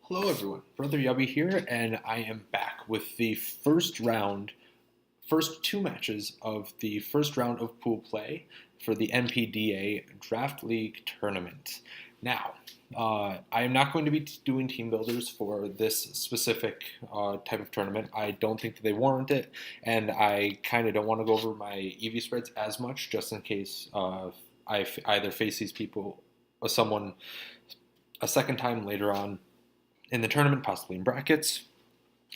Hello everyone, Brother Yubby here, and I am back with the first two matches of the first round of pool play for the NPDA Draft League Tournament. Now, I am not going to be doing team builders for this specific type of tournament. I don't think that they warrant it, and I kind of don't want to go over my EV spreads as much, just in case either face these people, someone a second time later on in the tournament, possibly in brackets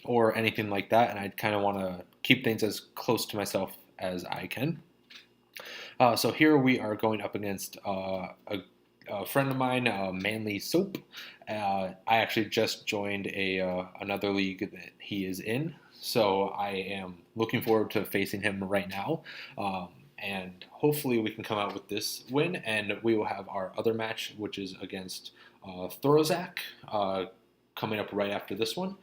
or anything like that. And I kind of want to keep things as close to myself as I can. So here we are going up against a friend of mine, ManlySoap. I actually just joined another league that he is in, so I am looking forward to facing him right now. And hopefully we can come out with this win, and we will have our other match, which is against Thorozak, coming up right after this one.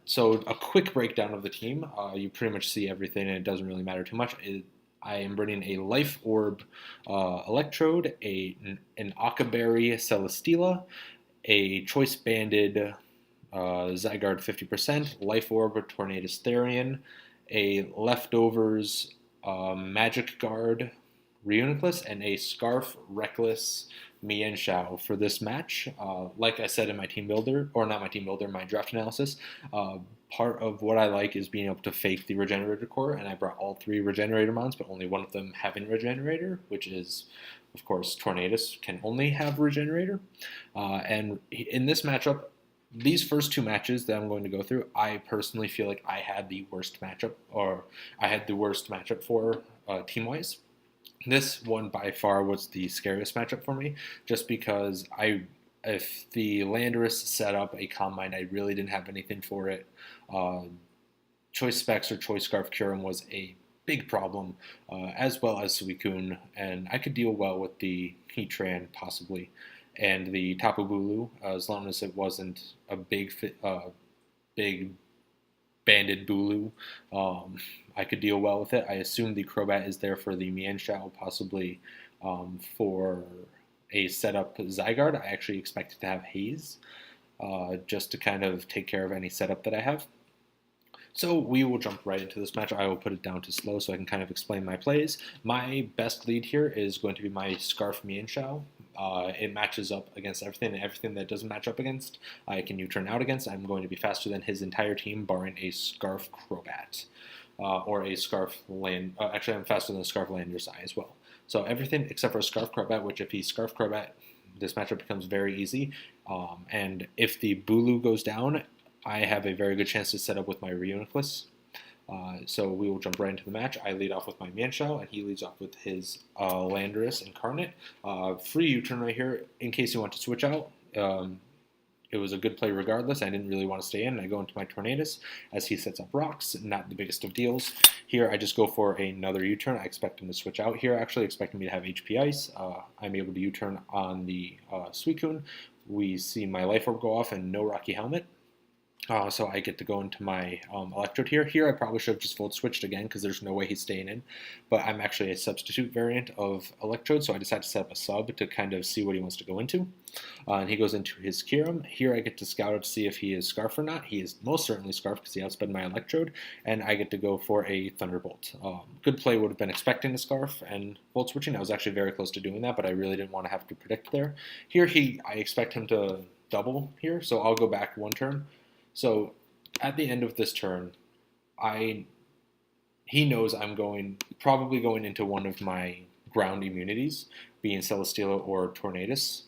So a quick breakdown of the team. You pretty much see everything, and it doesn't really matter too much. I am bringing a Life Orb Electrode, an Akaberry Celesteela, a Choice Banded Zygarde 50%, Life Orb Tornadus Therian, a Leftovers Magic Guard Reuniclus, and a Scarf Reckless Mienshao for this match. Like I said in my team builder, or not my team builder, my draft analysis, part of what I like is being able to fake the Regenerator core, and I brought all three Regenerator mons, but only one of them having Regenerator, which is, of course, Tornadus can only have Regenerator. And in this matchup, these first two matches that I'm going to go through, I personally feel like I had the worst matchup, for team-wise. This one by far was the scariest matchup for me, just because if the Landorus set up a Combine, I really didn't have anything for it. Choice Specs or Choice Scarf Curum was a big problem, as well as Suicune, and I could deal well with the Heatran possibly, and the Tapu Bulu, as long as it wasn't a big banded Bulu. I could deal well with it. I assume the Crobat is there for the Mienshao, possibly for a setup Zygarde. I actually expect it to have Haze, just to kind of take care of any setup that I have. So we will jump right into this match. I will put it down to slow so I can kind of explain my plays. My best lead here is going to be my Scarf Mienshao. It matches up against everything, and everything that doesn't match up against, I can U-turn out against. I'm going to be faster than his entire team, barring a Scarf Crobat. Or a Scarf Land. Actually, I'm faster than a Scarf Landorus as well. So everything except for a Scarf Crobat, which if he Scarf Crobat, this matchup becomes very easy. And if the Bulu goes down, I have a very good chance to set up with my Reuniclus. So we will jump right into the match. I lead off with my Mienshao, and he leads off with his Landorus Incarnate. Free U-turn right here in case you want to switch out. It was a good play regardless. I didn't really want to stay in. I go into my Tornadus as he sets up rocks. Not the biggest of deals. Here I just go for another U-turn. I expect him to switch out here, actually expecting me to have HP Ice. I'm able to U-turn on the Suicune. We see my Life Orb go off and no Rocky Helmet. So I get to go into my Electrode here. Here I probably should have just Volt Switched again because there's no way he's staying in. But I'm actually a substitute variant of Electrode, so I decided to set up a sub to kind of see what he wants to go into. And he goes into his Kyurem. Here I get to scout out to see if he is Scarf or not. He is most certainly Scarf because he outsped my Electrode. And I get to go for a Thunderbolt. Good play would have been expecting a Scarf and Volt Switching. I was actually very close to doing that, but I really didn't want to have to predict there. Here I expect him to double here, so I'll go back one turn. So at the end of this turn, he knows I'm probably going into one of my ground immunities, being Celesteela or Tornadus.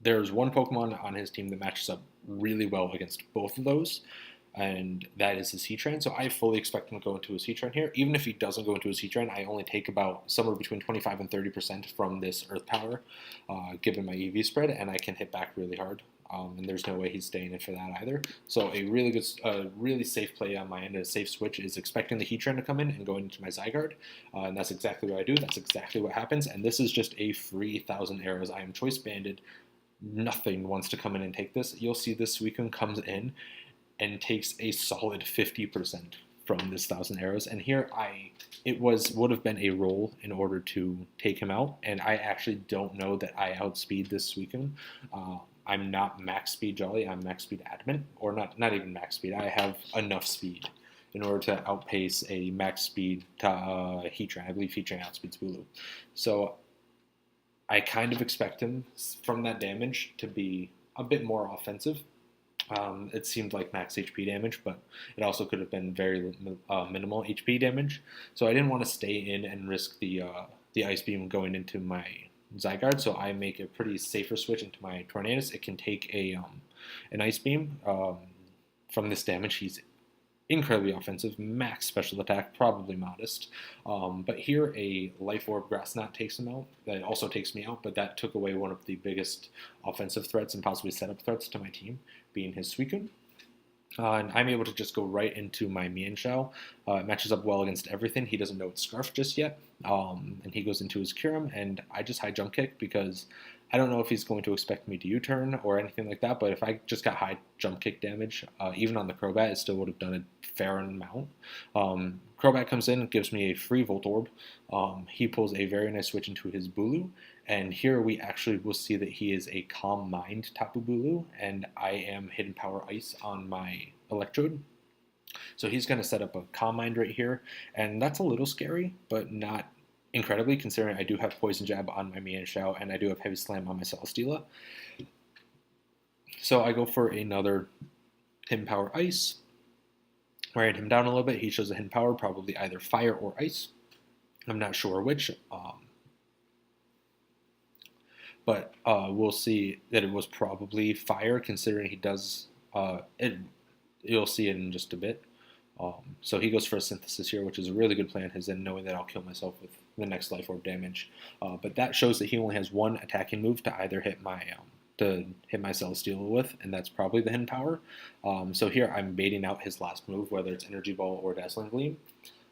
There's one Pokemon on his team that matches up really well against both of those, and that is his Heatran. So I fully expect him to go into his Heatran here. Even if he doesn't go into his Heatran, I only take about somewhere between 25 and 30% from this Earth Power, given my EV spread, and I can hit back really hard. And there's no way he's staying in for that either. So a really good, really safe play on my end, a safe switch, is expecting the Heatran to come in and going into my Zygarde. And that's exactly what I do. That's exactly what happens. And this is just a free 1,000 arrows. I am choice banded. Nothing wants to come in and take this. You'll see this Suicune comes in and takes a solid 50%. from this 1,000 arrows. And here would have been a roll in order to take him out. And I actually don't know that I outspeed this Suicune. I'm not max speed Jolly. I'm max speed Adamant, or not even max speed. I have enough speed in order to outpace a max speed Heatran. I believe Heatran outspeeds Bulu. So I kind of expect him from that damage to be a bit more offensive. It seemed like max HP damage, but it also could have been very minimal HP damage. So I didn't want to stay in and risk the Ice Beam going into my Zygarde, so I make a pretty safer switch into my Tornadus. It can take an Ice Beam. From this damage, he's incredibly offensive, max special attack, probably modest. But here a Life Orb Grass Knot takes him out. That also takes me out, but that took away one of the biggest offensive threats and possibly setup threats to my team, being his Suicune. And I'm able to just go right into my Mienshao. It matches up well against everything. He doesn't know it's Scarf just yet. And he goes into his Kyurem, and I just high jump kick because I don't know if he's going to expect me to U-turn or anything like that, but if I just got high jump kick damage, even on the Crobat, it still would have done a fair amount. Crobat comes in, gives me a free Voltorb. He pulls a very nice switch into his Bulu, and here we actually will see that he is a Calm Mind Tapu Bulu, and I am Hidden Power Ice on my Electrode. So he's going to set up a Calm Mind right here, and that's a little scary, but not incredibly, considering I do have Poison Jab on my Mienshao, and I do have Heavy Slam on my Celesteela. So I go for another Hidden Power Ice. Wearing him down a little bit, he shows a Hidden Power, probably either Fire or Ice. I'm not sure which. But we'll see that it was probably Fire, considering he does... you'll see it in just a bit. So he goes for a Synthesis here, which is a really good plan, his end, knowing that I'll kill myself with the next Life Orb damage. But that shows that he only has one attacking move to either hit my Celesteela with, and that's probably the Hidden Power. So here I'm baiting out his last move, whether it's Energy Ball or Dazzling Gleam.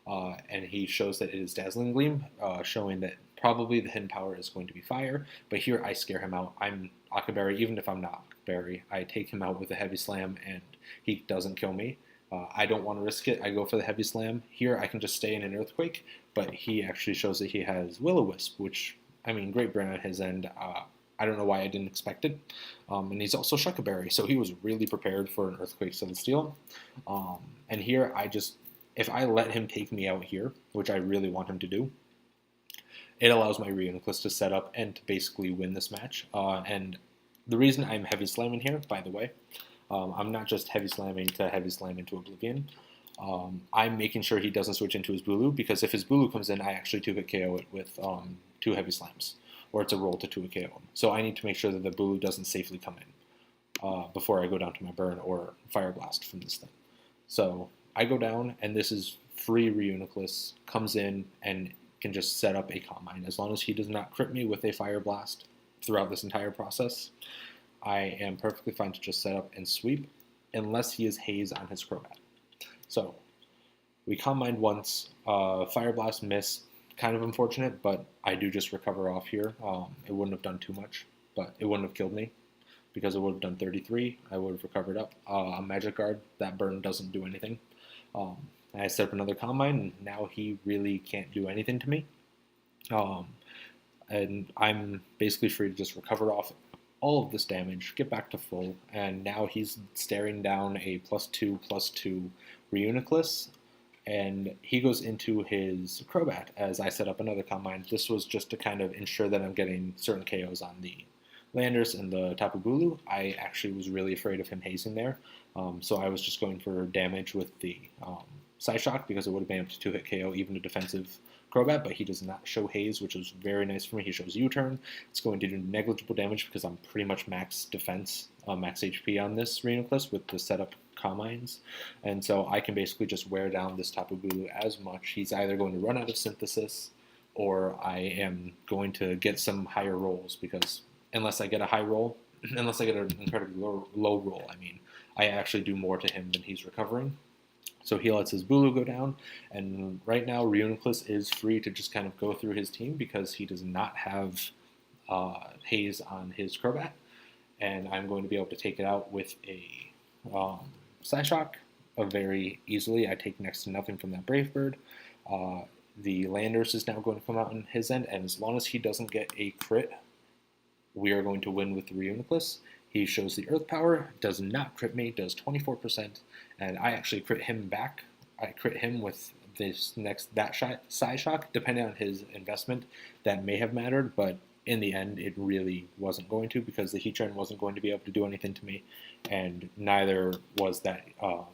And he shows that it is Dazzling Gleam, showing that probably the Hidden Power is going to be Fire. But here I scare him out. I'm Akaberry, even if I'm not Akaberry. I take him out with a Heavy Slam, and he doesn't kill me. I don't want to risk it. I go for the Heavy Slam. Here I can just stay in an Earthquake, but he actually shows that he has Will-O-Wisp, which, I mean, great brain on his end. I don't know why I didn't expect it. And he's also Shuckaberry, so he was really prepared for an Earthquake Celesteela. And here if I let him take me out here, which I really want him to do, it allows my Reuniclus to set up and to basically win this match. And the reason I'm Heavy Slamming here, by the way, I'm not just Heavy Slamming to Heavy Slam into Oblivion. I'm making sure he doesn't switch into his Bulu, because if his Bulu comes in, I actually 2-hit KO it with 2 Heavy Slams, or it's a roll to 2-hit KO him. So I need to make sure that the Bulu doesn't safely come in before I go down to my Burn or Fire Blast from this thing. So I go down, and this is free Reuniclus, comes in and can just set up a Calm Mind. As long as he does not crit me with a Fire Blast throughout this entire process, I am perfectly fine to just set up and sweep, unless he is Haze on his Crobat. So we Calm Mind once, Fire Blast miss, kind of unfortunate, but I do just recover off here. It wouldn't have done too much, but it wouldn't have killed me, because it would have done 33. I would have recovered up. A Magic Guard, that burn doesn't do anything. I set up another Calm Mind, and now he really can't do anything to me. And I'm basically free to just recover off all of this damage, get back to full, and now he's staring down a +2/+2 Reuniclus, and he goes into his Crobat as I set up another Calm Mind. This was just to kind of ensure that I'm getting certain KOs on the Landers and the Tapu Bulu. I actually was really afraid of him hazing there, so I was just going for damage with the Psyshock, because it would have been able to 2-hit KO even a defensive Crobat, but he does not show Haze, which was very nice for me. He shows U-turn. It's going to do negligible damage because I'm pretty much max defense, max HP on this Reuniclus with the setup Calm Minds. And so I can basically just wear down this Tapu Bulu as much. He's either going to run out of Synthesis, or I am going to get some higher rolls, because unless I get a high roll, unless I get an incredibly low roll, I actually do more to him than he's recovering. So he lets his Bulu go down, and right now Reuniclus is free to just kind of go through his team, because he does not have Haze on his Crobat, and I'm going to be able to take it out with a Psyshock, very easily. I take next to nothing from that Brave Bird. The Landers is now going to come out on his end, and as long as he doesn't get a crit, we are going to win with the Reuniclus. He shows the Earth Power, does not crit me, does 24%, and I actually crit him back. I crit him with that Psy Shock. Depending on his investment, that may have mattered, but in the end, it really wasn't going to, because the Heatran wasn't going to be able to do anything to me, and neither was that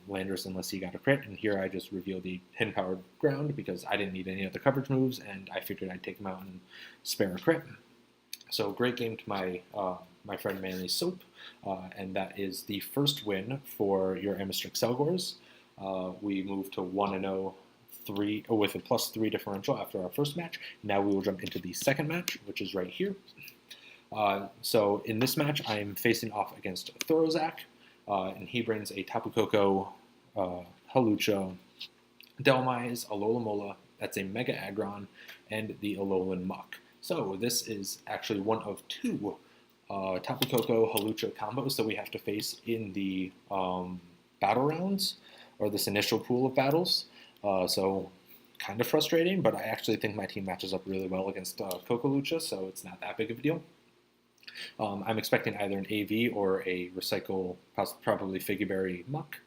Landers unless he got a crit. And here I just revealed the Hin-powered ground because I didn't need any other coverage moves, and I figured I'd take him out and spare a crit. So great game to my friend ManlySoap, and that is the first win for your Amherst Accelgors. We moved to 1-0 with a +3 differential after our first match. Now we will jump into the second match, which is right here. So in this match, I am facing off against Thorozak, and he brings a Tapu Koko, Hawlucha, Dhelmise, Alola Mola, that's a Mega Aggron, and the Alolan Muck. So this is actually one of two Tapu Koko Hawlucha combos that we have to face in the battle rounds, or this initial pool of battles. So kind of frustrating, but I actually think my team matches up really well against Kokolucha, so it's not that big of a deal. I'm expecting either an AV or a Recycle, probably Figgyberry Muck.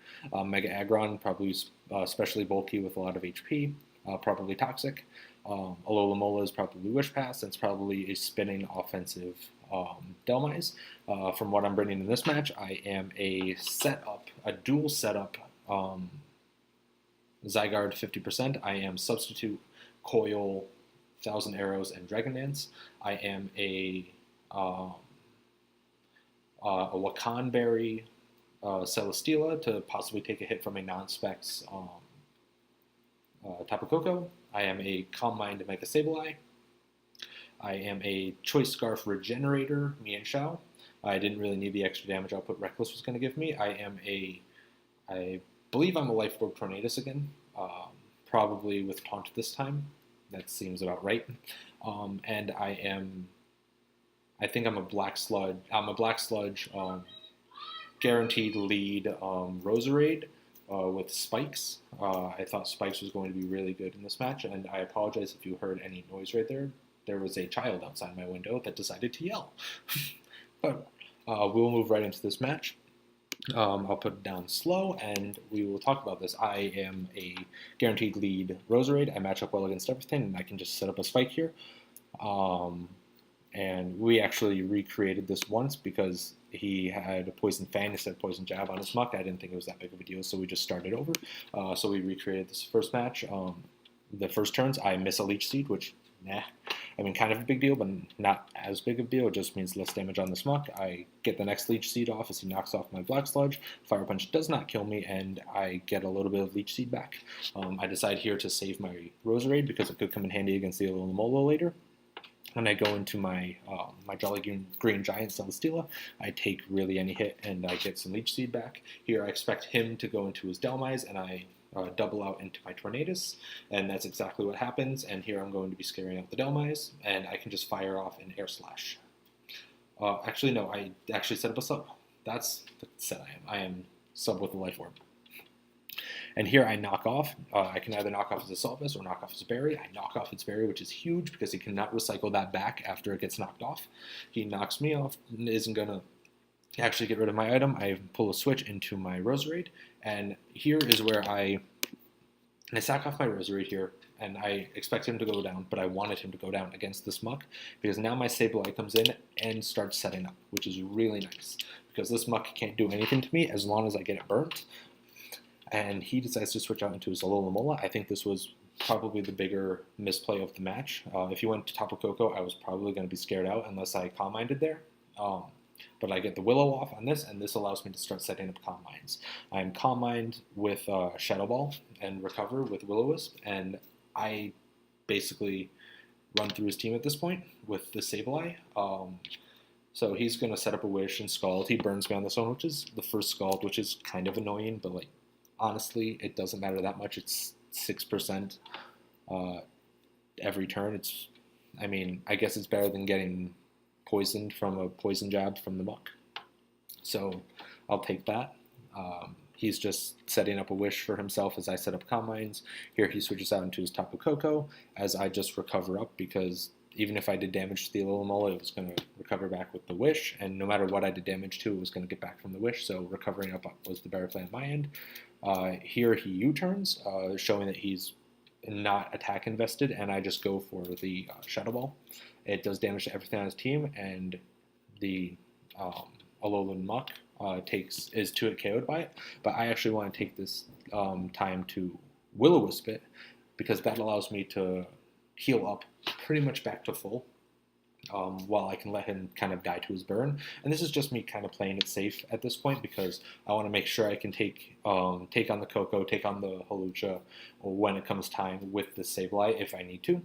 Mega Aggron, probably especially bulky with a lot of HP, probably Toxic. Alola Mola is probably Wish Pass, and it's probably a spinning offensive Dhelmise. From what I'm bringing in this match, I am a dual setup Zygarde 50%. I am Substitute, Coil, Thousand Arrows, and Dragon Dance. I am a Wakanberry Celesteela to possibly take a hit from a non-specs Tapu Koko. I am a Calm Mind Mega Sableye. I am a Choice Scarf Regenerator Mienshao. I didn't really need the extra damage output Reckless was going to give me. I believe I'm a Life Orb Tornadus again, probably with Taunt this time. That seems about right. And I think I'm a Black Sludge. I'm a Black Sludge guaranteed lead Roserade with Spikes. I thought Spikes was going to be really good in this match, and I apologize if you heard any noise right there. There was a child outside my window that decided to yell. But we'll move right into this match. I'll put it down slow, and we will talk about this. I am a guaranteed lead Roserade. I match up well against everything, and I can just set up a spike here. And we actually recreated this once because he had a Poison Fang instead of Poison Jab on his Muck. I didn't think it was that big of a deal, so we just started over. So we recreated this first match. The first turns, I miss a Leech Seed, which, kind of a big deal, but not as big of a deal. It just means less damage on this Muck. I get the next Leech Seed off as he knocks off my Black Sludge. Fire Punch does not kill me, and I get a little bit of Leech Seed back. I decide here to save my Roserade because it could come in handy against the Alola Mola later. And I go into my my Jolly Green Giant Celesteela. I take really any hit, and I get some Leech Seed back. Here I expect him to go into his Dhelmise, and I double out into my Tornadus, and that's exactly what happens. And here I'm going to be scaring out the Dhelmise, and I can just fire off an Air Slash. Actually, no, I actually set up a sub. That's the set I am. I am sub with a Life Orb. And here I knock off. I can either knock off his Assaultus or knock off his Berry. I knock off its Berry, which is huge because he cannot recycle that back after it gets knocked off. He knocks me off and isn't going to actually get rid of my item. I pull a switch into my Roserade, and here is where I sack off my Roserade here, and I expect him to go down, but I wanted him to go down against this Muck because now my Sableye comes in and starts setting up, which is really nice because this Muck can't do anything to me as long as I get it burnt. And he decides to switch out into his Alola Mola. I think this was probably the bigger misplay of the match. If he went to Tapu Koko, I was probably going to be scared out unless I Calm Minded there. But I get the Willow off on this, and this allows me to start setting up Calm Minds. I'm Calm Mind with Shadow Ball and Recover with Will-O-Wisp, and I basically run through his team at this point with the Sableye. So he's going to set up a Wish and Scald. He burns me on this one, which is the first Scald, which is kind of annoying, but honestly, it doesn't matter that much. It's 6% every turn. I guess it's better than getting poisoned from a Poison Jab from the Muck. So I'll take that. he's just setting up a wish for himself as I set up combines. Here he switches out into his Tapu Koko as I just recover up, because even if I did damage to the Alomomola, it was going to recover back with the wish, and no matter what I did damage to, it was going to get back from the wish, so recovering up was the better play on my end. Here he U-turns, showing that he's not attack invested, and I just go for the Shadow Ball. It does damage to everything on his team, and the Alolan Muck is 2-hit KO'd by it, but I actually want to take this time to Will-O-Wisp it, because that allows me to heal up pretty much back to full, while I can let him kind of die to his burn. And this is just me kind of playing it safe at this point, because I want to make sure I can take on the Koko, take on the Hawlucha when it comes time with the Sableye if I need to.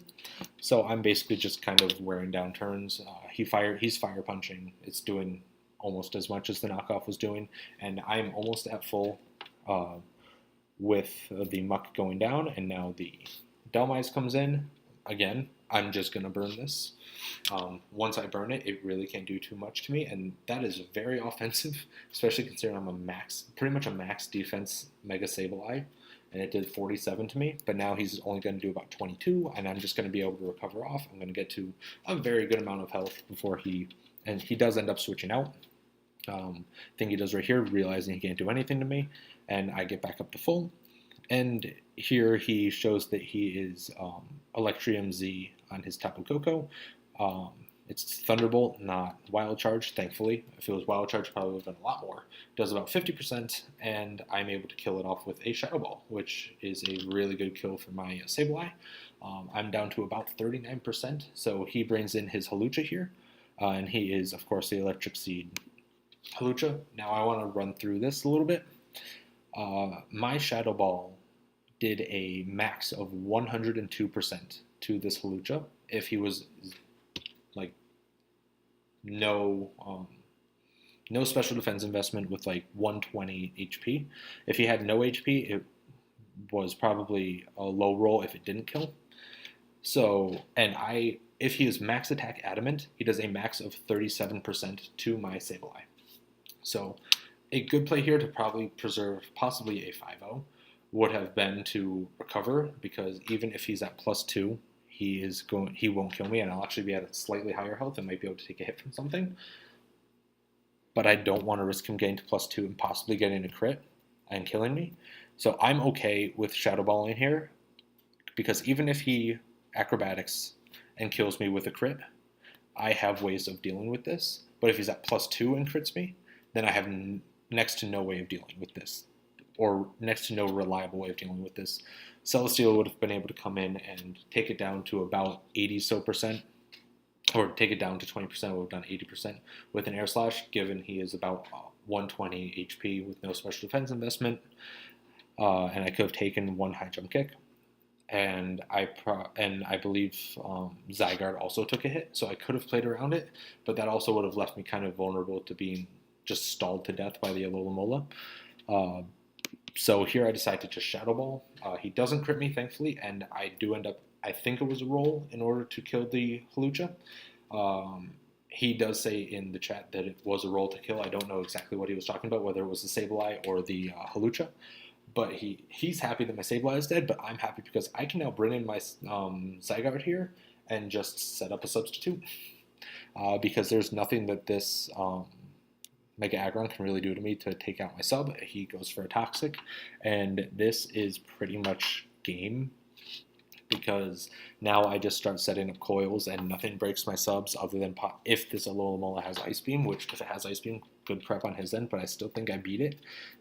So I'm basically just kind of wearing down turns. He's fire punching. It's doing almost as much as the knockoff was doing, and I'm almost at full with the Muck going down, and now the Dhelmise comes in. Again, I'm just going to burn this. Once I burn it, it really can't do too much to me, and that is very offensive, especially considering I'm pretty much a max defense Mega Sableye, and it did 47 to me, but now he's only going to do about 22, and I'm just going to be able to recover off. I'm going to get to a very good amount of health before he does end up switching out. Thing he does right here, realizing he can't do anything to me, and I get back up to full. And here he shows that he is Electrium Z on his Tapu Koko. It's Thunderbolt, not Wild Charge, thankfully. If it was Wild Charge, probably would have been a lot more. It does about 50%, and I'm able to kill it off with a Shadow Ball, which is a really good kill for my Sableye. I'm down to about 39%, so he brings in his Hawlucha here, and he is, of course, the Electric Seed Hawlucha. Now I want to run through this a little bit. My Shadow Ball did a max of 102% to this Hawlucha if he was like no special defense investment with like 120 HP. If he had no HP, it was probably a low roll if it didn't kill. So, if he is max attack adamant, he does a max of 37% to my Sableye. So a good play here to probably preserve possibly a 5-0 would have been to recover, because even if he's at +2, he won't kill me, and I'll actually be at a slightly higher health and might be able to take a hit from something. But I don't want to risk him getting to +2 and possibly getting a crit and killing me. So I'm okay with Shadow Balling here, because even if he acrobatics and kills me with a crit, I have ways of dealing with this. But if he's at +2 and crits me, then I have next to no way of dealing with this, or next to no reliable way of dealing with this. Celesteela would have been able to come in and take it down to about 80% or take it down to 20%, would have done 80% with an Air Slash, given he is about 120 HP with no special defense investment, and I could have taken one high jump kick. And I believe Zygarde also took a hit, so I could have played around it, but that also would have left me kind of vulnerable to being just stalled to death by the Alomomola. So here I decide to just Shadow Ball. He doesn't crit me, thankfully, and I do end up, I think it was a roll in order to kill the Hawlucha. He does say in the chat that it was a roll to kill. I don't know exactly what he was talking about, whether it was the Sableye or the Hawlucha. But he's happy that my Sableye is dead, but I'm happy because I can now bring in my Zygarde here and just set up a substitute. Because there's nothing that this Mega Aggron can really do to me to take out my sub. He goes for a Toxic, and this is pretty much game, because now I just start setting up coils and nothing breaks my subs other than if this Alomomola has Ice Beam, which if it has Ice Beam, good prep on his end, but I still think I beat it,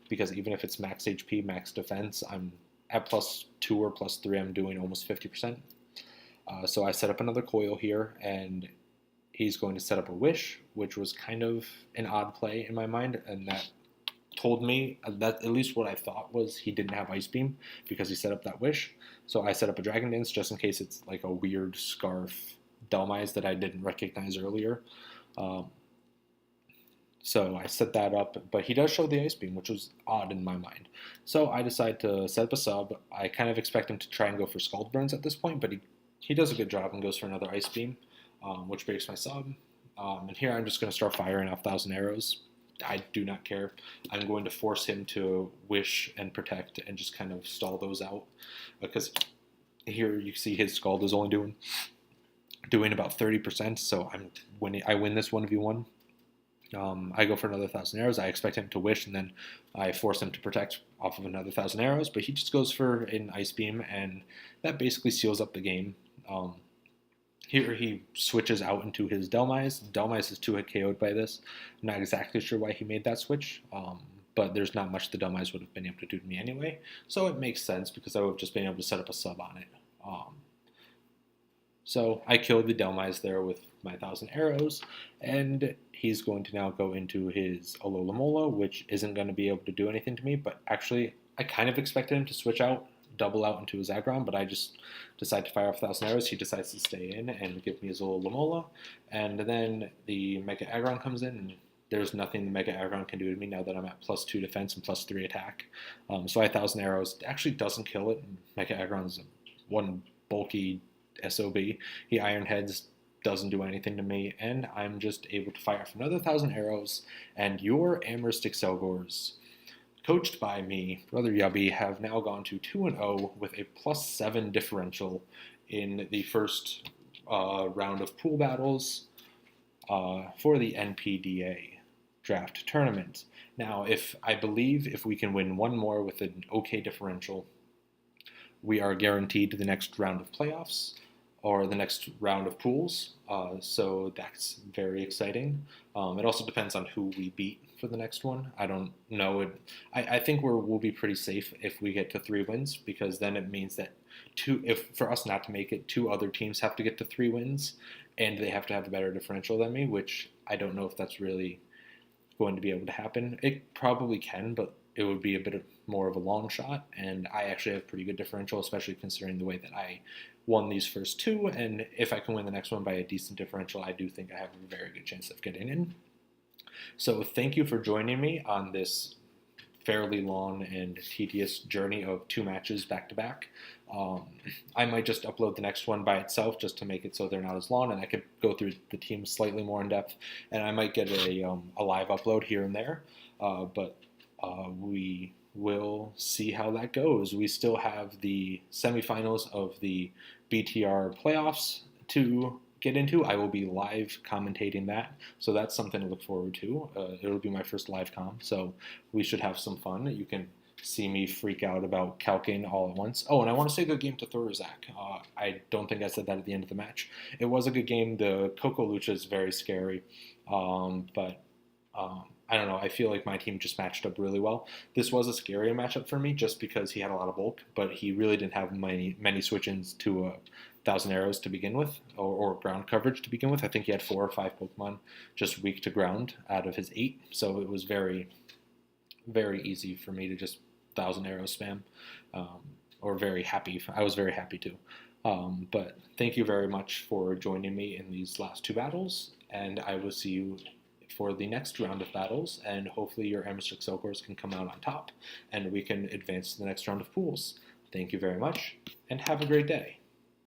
because even if it's max HP, max defense, I'm at +2 or +3, I'm doing almost 50%. So I set up another coil here, and he's going to set up a Wish, which was kind of an odd play in my mind, and that told me that at least what I thought was he didn't have Ice Beam because he set up that Wish. So I set up a Dragon Dance just in case it's like a weird Scarf Dhelmise that I didn't recognize earlier. So I set that up, but he does show the Ice Beam, which was odd in my mind. So I decide to set up a sub. I kind of expect him to try and go for Scald Burns at this point, but he does a good job and goes for another Ice Beam, which breaks my sub. And here I'm just going to start firing off 1,000 arrows. I do not care. I'm going to force him to wish and protect and just kind of stall those out, because here you see his Scald is only doing about 30%. So I'm winning. I win this 1v1. I go for another 1,000 arrows. I expect him to wish, and then I force him to protect off of another 1,000 arrows. But he just goes for an Ice Beam, and that basically seals up the game. Here he switches out into his Delmise. Delmise is 2-hit KO'd by this. I'm not exactly sure why he made that switch, but there's not much the Delmise would have been able to do to me anyway. So it makes sense because I would have just been able to set up a sub on it. So I killed the Delmise there with my 1,000 arrows, and he's going to now go into his Alola Mola, which isn't going to be able to do anything to me, but actually I kind of expected him to switch out, double out into his Aggron, but I just decide to fire off 1,000 arrows. He decides to stay in and give me his Alola Mola, and then the Mega Aggron comes in, and there's nothing the Mega Aggron can do to me now that I'm at +2 defense and +3 attack. So I 1,000 arrows actually doesn't kill it. Mega Aggron's one bulky SOB. He Iron Heads, doesn't do anything to me, and I'm just able to fire off another 1,000 arrows, and your Amherst Accelgors, coached by me, Brother Yubby, have now gone to 2-0 with a +7 differential in the first round of pool battles for the NPDA draft tournament. Now, I believe if we can win one more with an okay differential, we are guaranteed the next round of playoffs or the next round of pools. So that's very exciting. It also depends on who we beat for the next one. I don't know. I think we'll be pretty safe if we get to 3 wins, because then it means that for us not to make it, 2 other teams have to get to 3 wins, and they have to have a better differential than me, which I don't know if that's really going to be able to happen. It probably can, but it would be a bit more of a long shot, and I actually have pretty good differential, especially considering the way that I won these first 2, and if I can win the next one by a decent differential, I do think I have a very good chance of getting in. So thank you for joining me on this fairly long and tedious journey of 2 matches back-to-back. I might just upload the next one by itself just to make it so they're not as long, and I could go through the team slightly more in depth, and I might get a live upload here and there, but we will see how that goes. We still have the semifinals of the BTR playoffs to get into. I will be live commentating that, so that's something to look forward to. It'll be my first live com, so we should have some fun. You can see me freak out about calcing all at once. Oh, and I want to say good game to Thorozak. I don't think I said that at the end of the match. It was a good game. The Coco Lucha is very scary, but I don't know. I feel like my team just matched up really well. This was a scarier matchup for me just because he had a lot of bulk, but he really didn't have many switch-ins to 1,000 arrows to begin with, or ground coverage to begin with. I think he had 4 or 5 Pokemon just weak to ground out of his 8, so it was very, very easy for me to just 1,000 arrows spam, or very happy. I was very happy too. But thank you very much for joining me in these last 2 battles, and I will see you for the next round of battles, and hopefully your Amherst Accelgors can come out on top, and we can advance to the next round of pools. Thank you very much, and have a great day.